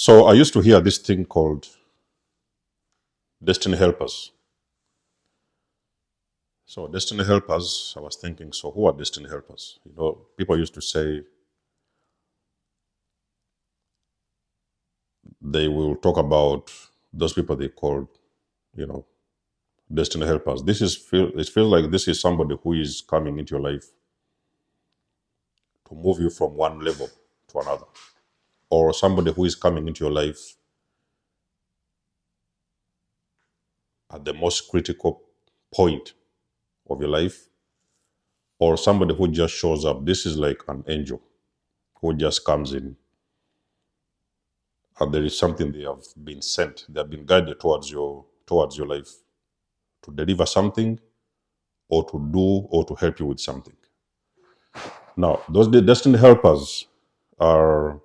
So I used to hear this thing called destiny helpers. So destiny helpers, I was thinking, so who are destiny helpers? People used to say they will talk about those people they called, you know, destiny helpers. It feels like this is somebody who is coming into your life to move you from one level to another, or somebody who is coming into your life at the most critical point of your life, or somebody who just shows up. This is like an angel who just comes in, and there is something they have been sent. They have been guided towards your life to deliver something, or to do, or to help you with something. Now, those destiny helpers are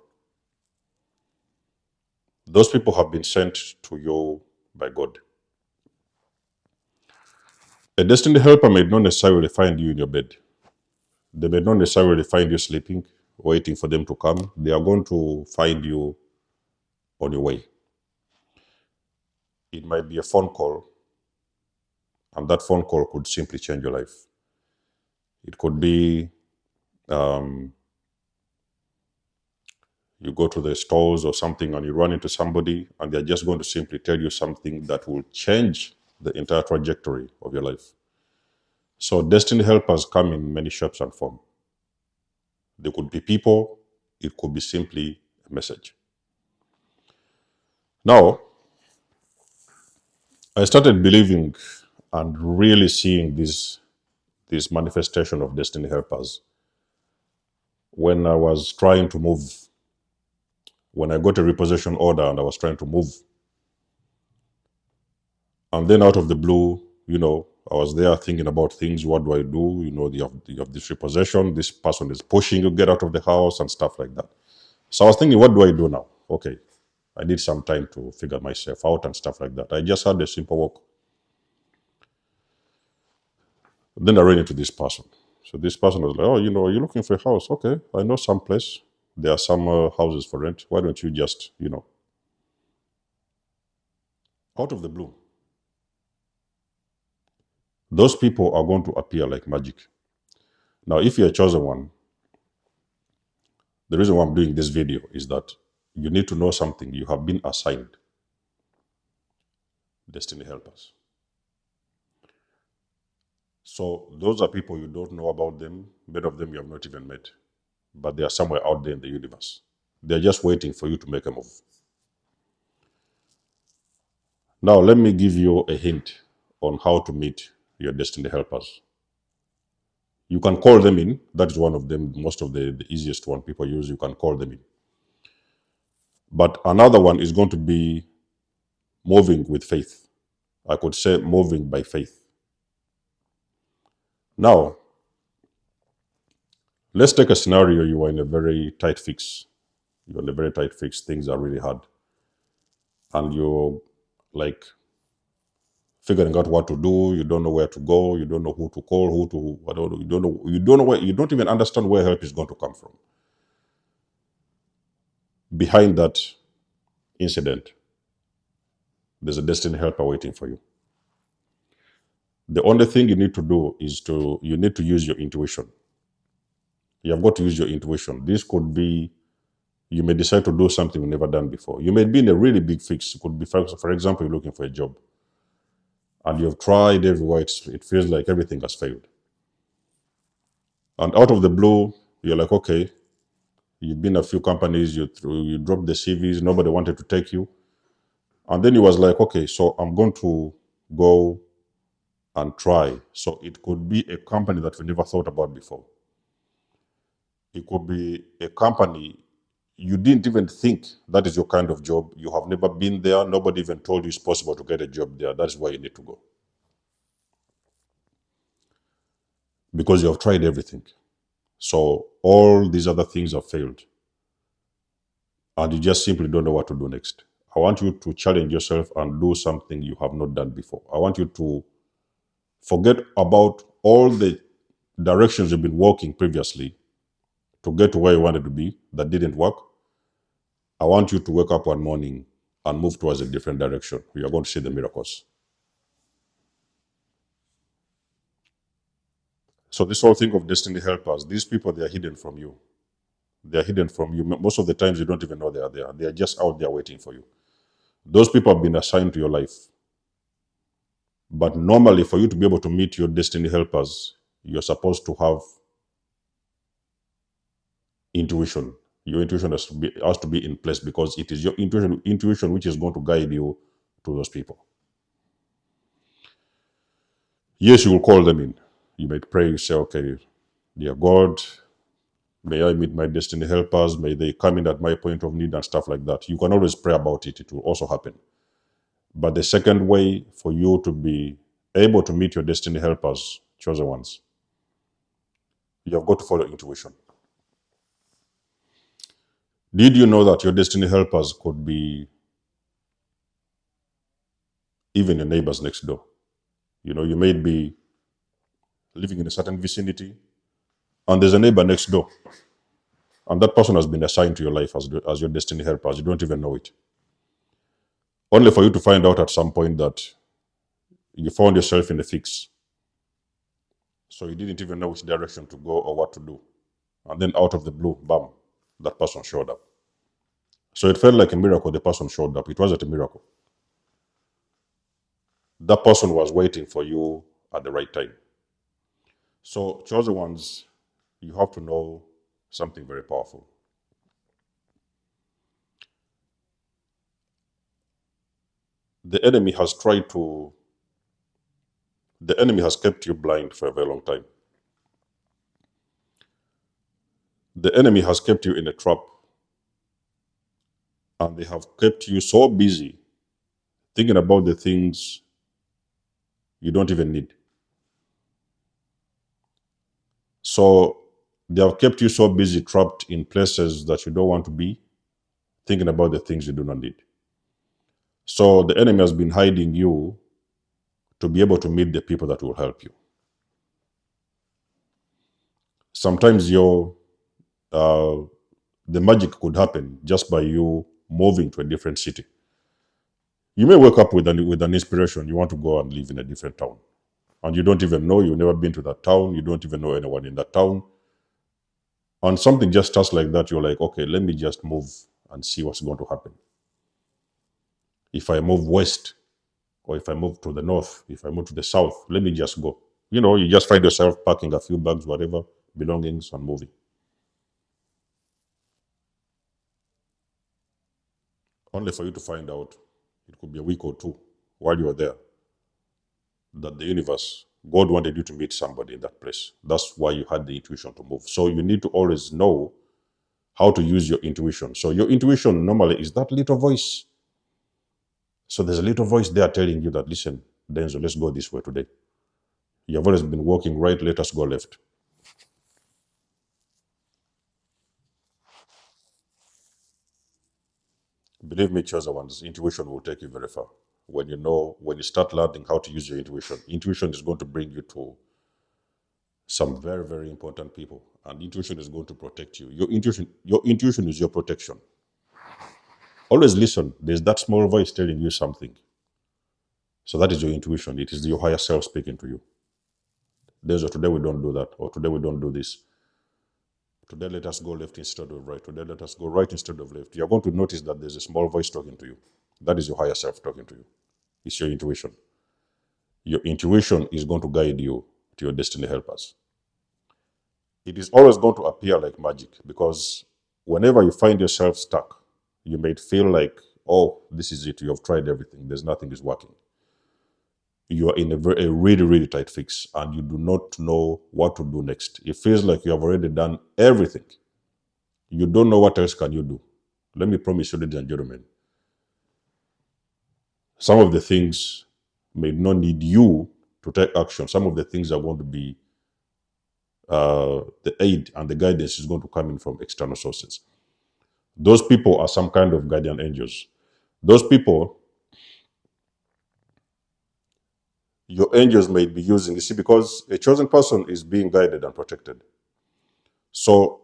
those people have been sent to you by God. A destiny helper may not necessarily find you in your bed. They may not necessarily find you sleeping, waiting for them to come. They are going to find you on your way. It might be a phone call, and that phone call could simply change your life. It could be you go to the stores or something and you run into somebody and they're just going to simply tell you something that will change the entire trajectory of your life. So destiny helpers come in many shapes and forms. They could be people, it could be simply a message. Now, I started believing and really seeing this manifestation of destiny helpers when I was trying to move. When I got a repossession order and I was trying to move, and then out of the blue, I was there thinking about things. What do I do? You have this repossession. This person is pushing you get out of the house and stuff like that. So I was thinking, what do I do now? Okay, I need some time to figure myself out and stuff like that. I just had a simple walk. Then I ran into this person. So this person was like, "Oh, are you looking for a house? Okay, I know some place. There are some houses for rent. Why don't you just, out of the blue, those people are going to appear like magic." Now, if you're a chosen one, the reason why I'm doing this video is that you need to know something. You have been assigned destiny helpers. So those are people you don't know about them. Many of them you have not even met, but they are somewhere out there in the universe. They're just waiting for you to make a move. Now, let me give you a hint on how to meet your destiny helpers. You can call them in. That is one of them, most of the easiest one people use. You can call them in. But another one is going to be moving with faith. I could say moving by faith. Now, let's take a scenario. You are in a very tight fix. You're in a very tight fix. Things are really hard. And you're like figuring out what to do. You don't know where to go. You don't know who to call, whatever. You don't know where, you don't even understand where help is going to come from. Behind that incident, there's a destiny helper waiting for you. The only thing you need to do is you need to use your intuition. You have got to use your intuition. This could be, you may decide to do something you've never done before. You may be in a really big fix. It could be, for example, you're looking for a job and you've tried everywhere. It feels like everything has failed. And out of the blue, you're like, okay, you've been a few companies, you dropped the CVs, nobody wanted to take you. And then you was like, okay, so I'm going to go and try. So it could be a company that we never thought about before. It could be a company you didn't even think that is your kind of job. You have never been there. Nobody even told you it's possible to get a job there. That's why you need to go. Because you have tried everything. So all these other things have failed. And you just simply don't know what to do next. I want you to challenge yourself and do something you have not done before. I want you to forget about all the directions you've been walking previously to get to where you wanted to be that didn't work. I want you to wake up one morning and move towards a different direction. You are going to see the miracles. So this whole thing of destiny helpers, these people, they are hidden from you. They are hidden from you. Most of the times you don't even know they are there. They are just out there waiting for you. Those people have been assigned to your life. But normally, for you to be able to meet your destiny helpers, you're supposed to have intuition. Your intuition has to be in place, because it is your intuition which is going to guide you to those people. Yes, you will call them in. You might pray, you say, okay, dear God, may I meet my destiny helpers, may they come in at my point of need and stuff like that. You can always pray about it. It will also happen. But the second way for you to be able to meet your destiny helpers, chosen ones, you have got to follow intuition. Did you know that your destiny helpers could be even your neighbors next door? You know, you may be living in a certain vicinity and there's a neighbor next door, and that person has been assigned to your life as your destiny helpers. You don't even know it. Only for you to find out at some point that you found yourself in a fix. So you didn't even know which direction to go or what to do. And then out of the blue, bam, that person showed up. So it felt like a miracle. The person showed up. It wasn't a miracle. That person was waiting for you at the right time. So, chosen ones, you have to know something very powerful. The enemy has kept you blind for a very long time. The enemy has kept you in a trap, and they have kept you so busy thinking about the things you don't even need. So they have kept you so busy, trapped in places that you don't want to be, thinking about the things you do not need. So the enemy has been hiding you to be able to meet the people that will help you. Sometimes the magic could happen just by you moving to a different city. You may wake up with an inspiration. You want to go and live in a different town, and you don't even know. You've never been to that town. You don't even know anyone in that town. And something just starts like that. You're like, okay, let me just move and see what's going to happen. If I move west, or if I move to the north, if I move to the south, let me just go. You know, you just find yourself packing a few bags, whatever, belongings, and moving. Only for you to find out, it could be a week or two while you're there, that the universe, God wanted you to meet somebody in that place. That's why you had the intuition to move. So you need to always know how to use your intuition. So your intuition normally is that little voice. So there's a little voice there telling you that, listen, Denzo, let's go this way today. You have always been walking right, let us go left. Believe me, chosen ones, intuition will take you very far. When you start learning how to use your intuition is going to bring you to some very, very important people. And intuition is going to protect you. Your intuition is your protection. Always listen. There's that small voice telling you something. So that is your intuition. It is your higher self speaking to you. Today we don't do that, or today we don't do this. Today let us go left instead of right. Today let us go right instead of left. You're going to notice that there's a small voice talking to you. That is your higher self talking to you. It's your intuition. Your intuition is going to guide you to your destiny helpers. It is always going to appear like magic, because whenever you find yourself stuck, you may feel like, oh, this is it. You have tried everything. There's nothing is working. You are in a really, really tight fix, and you do not know what to do next. It feels like you have already done everything. You don't know what else can you do. Let me promise you, ladies and gentlemen, some of the things may not need you to take action. Some of the things are going to be the aid and the guidance is going to come in from external sources. Those people are some kind of guardian angels. Those people, your angels may be using, you see, because a chosen person is being guided and protected. So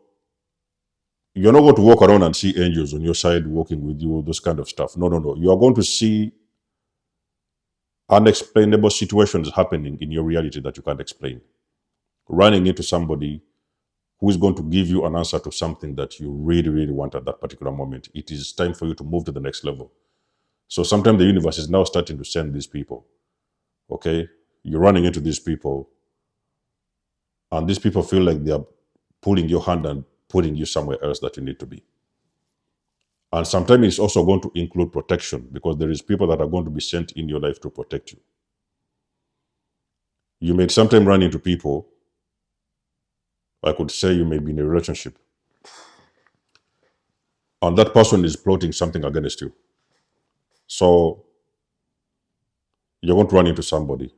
You're not going to walk around and see angels on your side walking with you, those kind of stuff. No, no, no. You are going to see unexplainable situations happening in your reality that you can't explain. Running into somebody who is going to give you an answer to something that you really, really want at that particular moment. It is time for you to move to the next level. So sometimes the universe is now starting to send these people. Okay? You're running into these people, and these people feel like they are pulling your hand and putting you somewhere else that you need to be. And sometimes it's also going to include protection, because there is people that are going to be sent in your life to protect you. You may sometimes run into people, I could say you may be in a relationship, and that person is plotting something against you. So you're going to run into somebody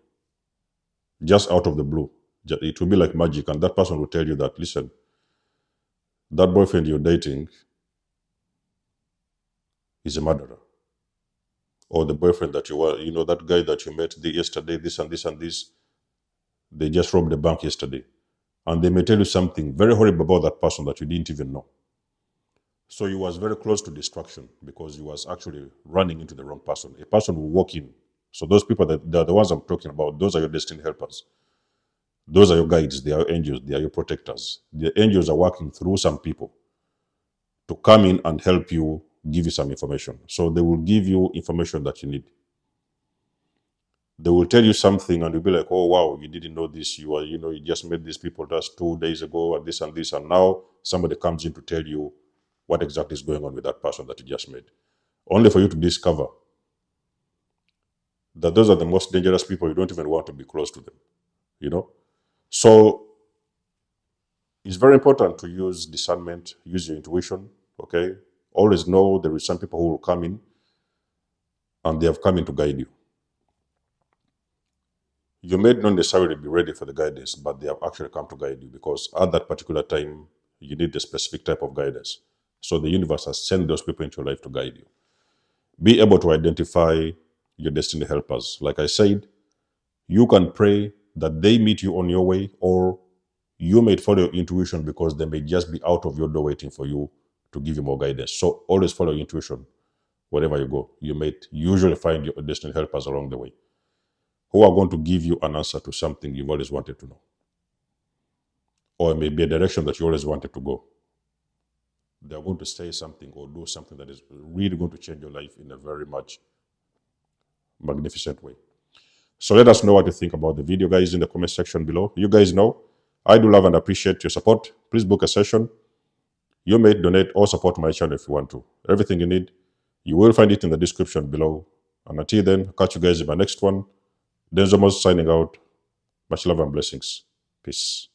just out of the blue. It will be like magic, and that person will tell you that, listen, that boyfriend you're dating is a murderer. Or the boyfriend that you were, that guy that you met yesterday, this and this and this, they just robbed the bank yesterday. And they may tell you something very horrible about that person that you didn't even know. So you was very close to destruction, because you was actually running into the wrong person. A person will walk in. So those people, they're the ones I'm talking about, those are your destiny helpers. Those are your guides, they are angels, they are your protectors. The angels are working through some people to come in and help you, give you some information. So they will give you information that you need. They will tell you something and you'll be like, oh wow, you didn't know this. You just met these people just 2 days ago and this and this. And now somebody comes in to tell you what exactly is going on with that person that you just met. Only for you to discover that those are the most dangerous people. You don't even want to be close to them, So it's very important to use discernment, use your intuition, okay? Always know there is some people who will come in and they have come in to guide you. You may not necessarily be ready for the guidance, but they have actually come to guide you, because at that particular time, you need a specific type of guidance. So the universe has sent those people into your life to guide you. Be able to identify your destiny helpers. Like I said, you can pray that they meet you on your way, or you may follow your intuition because they may just be out of your door waiting for you to give you more guidance. So always follow your intuition wherever you go. You may usually find your destiny helpers along the way, who are going to give you an answer to something you've always wanted to know. Or it may be a direction that you always wanted to go. They're going to say something or do something that is really going to change your life in a very much magnificent way. So let us know what you think about the video, guys, in the comment section below. You guys know, I do love and appreciate your support. Please book a session. You may donate or support my channel if you want to. Everything you need, you will find it in the description below. And until then, catch you guys in my next one. Denzomos signing out. Much love and blessings. Peace.